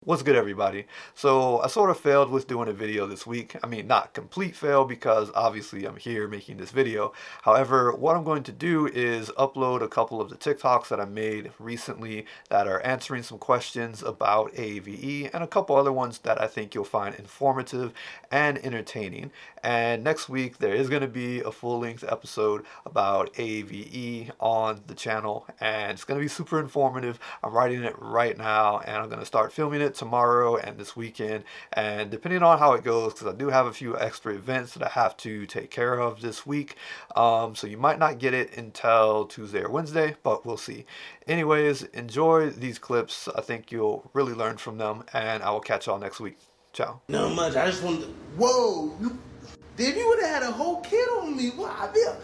What's good, everybody? So I sort of failed with doing a video this week. I mean, not complete fail because obviously I'm here making this video. However, what I'm going to do is upload a couple of the TikToks that I made recently that are answering some questions about AAVE and a couple other ones that I think you'll find informative and entertaining. And next week there is going to be a full-length episode about AAVE on the channel, and it's going to be super informative. I'm writing it right now and I'm going to start filming it tomorrow and this weekend, and depending on how it goes, because I do have a few extra events that I have to take care of this week, so you might not get it until Tuesday or Wednesday, but we'll see. Anyways, enjoy these clips. I think you'll really learn from them, and I will catch y'all next week. Ciao. Not much. I just wanted to, whoa, if you would have had a whole kid on me, what I did.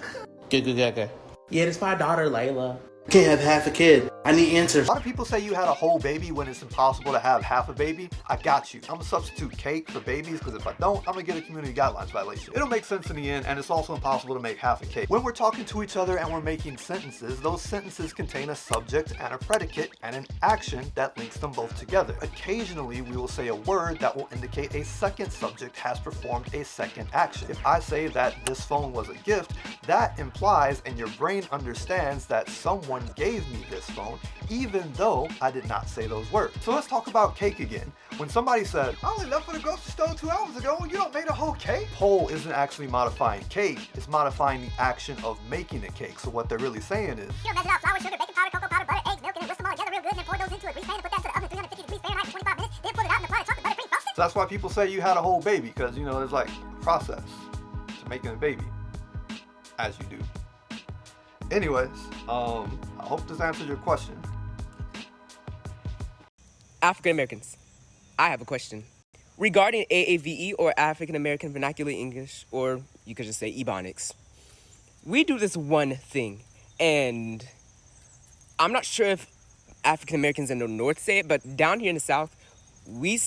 Good. Yeah, it's my daughter, Layla. Can't have half a kid. I need answers. A lot of people say you had a whole baby when it's impossible to have half a baby. I got you. I'm gonna substitute cake for babies, because if I don't, I'm gonna get a community guidelines violation. It'll make sense in the end, and it's also impossible to make half a cake. When we're talking to each other and we're making sentences, those sentences contain a subject and a predicate and an action that links them both together. Occasionally, we will say a word that will indicate a second subject has performed a second action. If I say that this phone was a gift, that implies and your brain understands that someone gave me this phone, even though I did not say those words. So let's talk about cake again. When somebody said, I only left for the grocery store 2 hours ago, you don't made a whole cake? Powell isn't actually modifying cake, it's modifying the action of making a cake. So what they're really saying is, You know, measure out flour, sugar, baking powder, cocoa powder, butter, eggs, milk, and then whisk them all together real good, and then pour those into a grease pan and put that to the oven at 350 degrees Fahrenheit for 25 minutes, then put it out in the pot of chocolate butter cream frosting. so that's why people say you had a whole baby, because you know there's like a process to making a baby, as you do. Anyways, I hope this answered your question. African Americans, I have a question. Regarding AAVE, or African American Vernacular English, or you could just say Ebonics, we do this one thing, and I'm not sure if African Americans in the North say it, but down here in the South, we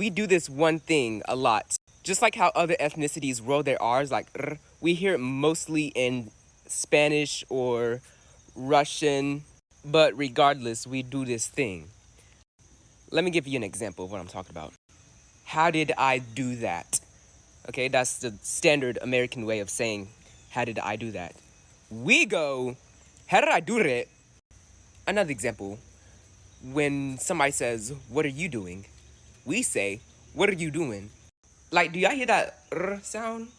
do this one thing a lot. Just like how other ethnicities roll their R's, like R, we hear it mostly in Spanish or Russian, but regardless, we do this thing. Let me give you an example of what I'm talking about. How did I do that? Okay, that's the standard American way of saying, how did I do that? We go, how did I do that? Another example, when somebody says, what are you doing? We say, what are you doing? Like, do y'all hear that R sound?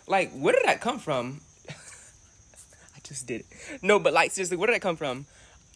Like, where did that come from? I just did it. No, but like, seriously, where did that come from?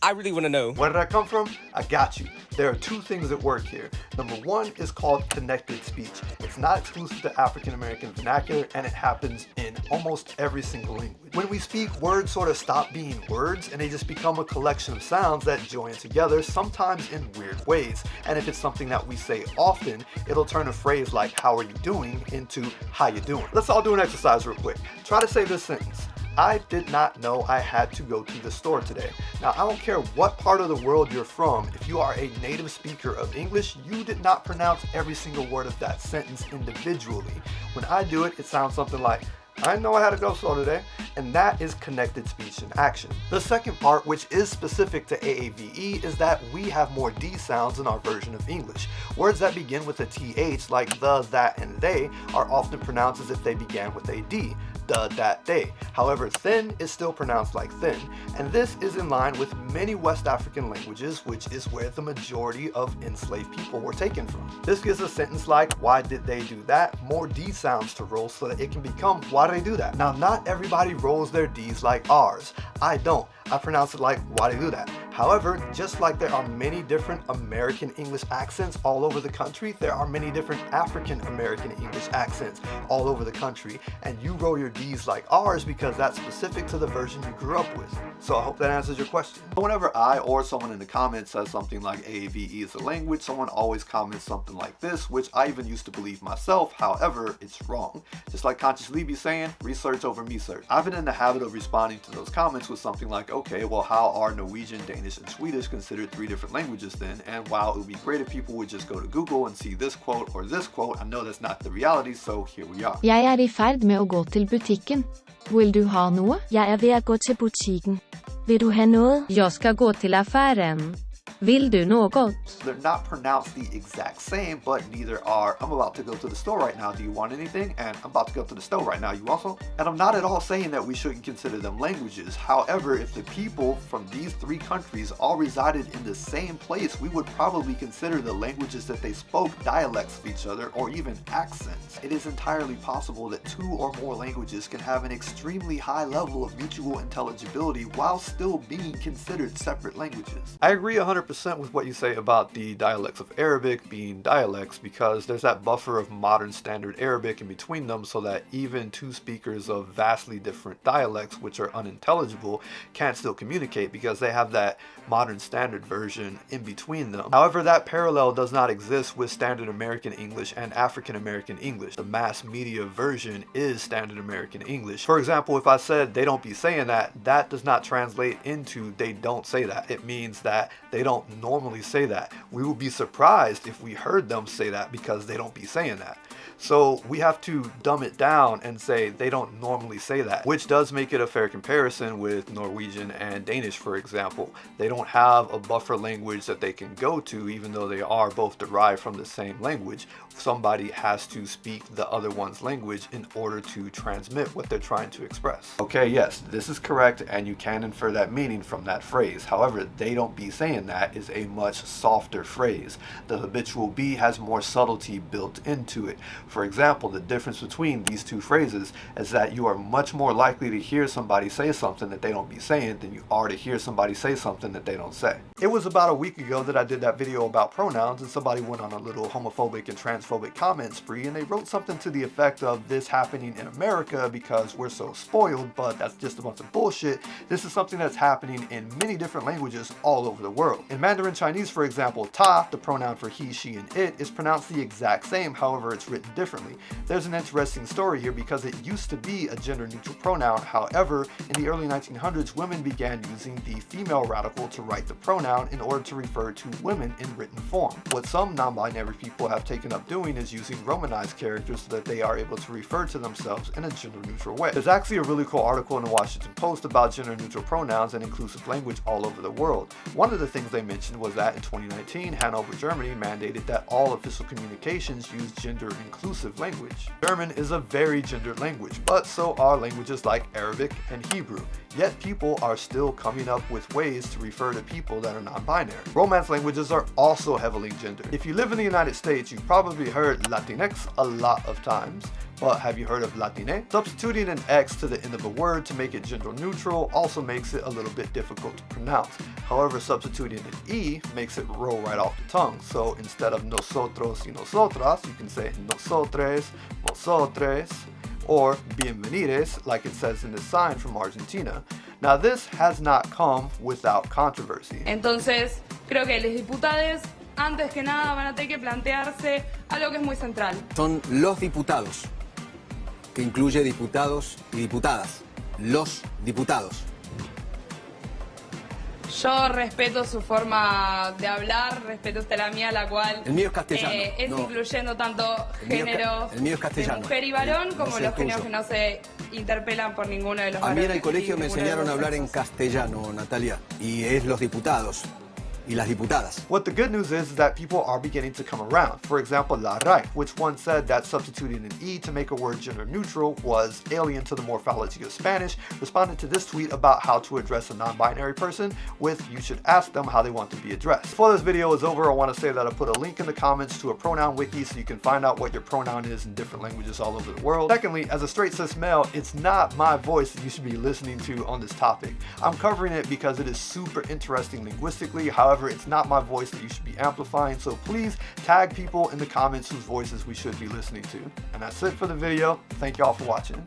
I really want to know. Where did that come from? I got you. There are two things at work here. Number one is called connected speech. It's not exclusive to African American vernacular, and it happens in almost every single language. When we speak, words sort of stop being words and they just become a collection of sounds that join together, sometimes in weird ways. And if it's something that we say often, it'll turn a phrase like, how are you doing, into how you doing. Let's all do an exercise real quick. Try to say this sentence. I did not know I had to go to the store today. Now, I don't care what part of the world you're from, if you are a native speaker of English, you did not pronounce every single word of that sentence individually. When I do it, it sounds something like, I didn't know I had to go to the store today, and that is connected speech in action. The second part, which is specific to AAVE, is that we have more D sounds in our version of English. Words that begin with a TH, like the, that, and they, are often pronounced as if they began with a D. The, that, they. However, thin is still pronounced like thin, and this is in line with many West African languages, which is where the majority of enslaved people were taken from. This gives a sentence like, why did they do that? More D sounds to roll so that it can become, why did they do that? Now, not everybody rolls their D's like R's. I don't. I pronounce it like, why do they do that? However, just like there are many different American English accents all over the country, there are many different African American English accents all over the country, and you roll your D's like R's because that's specific to the version you grew up with. So I hope that answers your question. Whenever I or someone in the comments says something like AAVE is a language, someone always comments something like this, which I even used to believe myself. However, it's wrong. Just like Conscious Lee be saying, research over me search. I've been in the habit of responding to those comments with something like, okay, well, how are Norwegian, Danish, and Swedish considered 3 different languages then? And while it would be great if people would just go to Google and see this quote or this quote, I know that's not the reality, so here we are. Jeg er I ferd med å gå til butikken. Vil du ha noe? Jeg er ved at gå til butikken. Vil du ha noget? Jeg skal gå til affæren. Vill du något? They're not pronounced the exact same, but neither are I'm about to go to the store right now, do you want anything? And I'm about to go to the store right now, you also? And I'm not at all saying that we shouldn't consider them languages. However, if the people from these three countries all resided in the same place, we would probably consider the languages that they spoke dialects of each other or even accents. It is entirely possible that two or more languages can have an extremely high level of mutual intelligibility while still being considered separate languages. I agree 100% with what you say about the dialects of Arabic being dialects, because there's that buffer of modern standard Arabic in between them, so that even two speakers of vastly different dialects which are unintelligible can still communicate because they have that modern standard version in between them. However, that parallel does not exist with standard American English and African American English. The mass media version is standard American English. For example, if I said they don't be saying that, that does not translate into they don't say that. It means that they don't normally say that. We would be surprised if we heard them say that because they don't be saying that. So we have to dumb it down and say they don't normally say that, which does make it a fair comparison with Norwegian and Danish, for example. They don't have a buffer language that they can go to, even though they are both derived from the same language. Somebody has to speak the other one's language in order to transmit what they're trying to express. Okay, yes, this is correct, and you can infer that meaning from that phrase. However, they don't be saying that is a much softer phrase. The habitual be has more subtlety built into it. For example, the difference between these two phrases is that you are much more likely to hear somebody say something that they don't be saying than you are to hear somebody say something that they don't say. It was about a week ago that I did that video about pronouns, and somebody went on a little homophobic and transphobic comment spree, and they wrote something to the effect of this happening in America because we're so spoiled, but that's just a bunch of bullshit. This is something that's happening in many different languages all over the world. In Mandarin Chinese, for example, ta, the pronoun for he, she, and it, is pronounced the exact same, however it's written differently. There's an interesting story here because it used to be a gender-neutral pronoun. However, in the early 1900s, women began using the female radical to write the pronoun in order to refer to women in written form. What some non-binary people have taken up doing is using Romanized characters so that they are able to refer to themselves in a gender-neutral way. There's actually a really cool article in the Washington Post about gender-neutral pronouns and inclusive language all over the world. One of the things they mentioned was that in 2019, Hanover, Germany mandated that all official communications use gender-inclusive language. German is a very gendered language, but so are languages like Arabic and Hebrew. Yet people are still coming up with ways to refer to people that are non-binary. Romance languages are also heavily gendered. If you live in the United States, you've probably heard Latinx a lot of times. But have you heard of Latine? Substituting an X to the end of a word to make it gender neutral also makes it a little bit difficult to pronounce. However, substituting an E makes it roll right off the tongue. So instead of nosotros y nosotras, you can say nosotres, vosotres, or bienvenidos, like it says in the sign from Argentina. Now this has not come without controversy. Entonces, creo que los diputados, antes que nada, van a tener que plantearse algo que es muy central. Son los diputados, que incluye diputados y diputadas. Los diputados. Yo respeto su forma de hablar, respeto usted la mía, la cual El mío es castellano. Es no. incluyendo tanto El mío géneros el mío es de castellano. mujer y varón, No como sé el los géneros tuyo. que no se interpelan por ninguno de los A mí en varones el colegio y me ninguno de enseñaron los a hablar en sexos. castellano, Natalia, y es los diputados y las diputadas. What the good news is that people are beginning to come around. For example, la RAI, which once said that substituting an E to make a word gender neutral was alien to the morphology of Spanish, responded to this tweet about how to address a non-binary person with "you should ask them how they want to be addressed." Before this video is over, I want to say that I put a link in the comments to a pronoun wiki so you can find out what your pronoun is in different languages all over the world. Secondly, as a straight cis male, it's not my voice that you should be listening to on this topic. I'm covering it because it is super interesting linguistically. However, it's not my voice that you should be amplifying, so please tag people in the comments whose voices we should be listening to. And that's it for the video. Thank y'all for watching.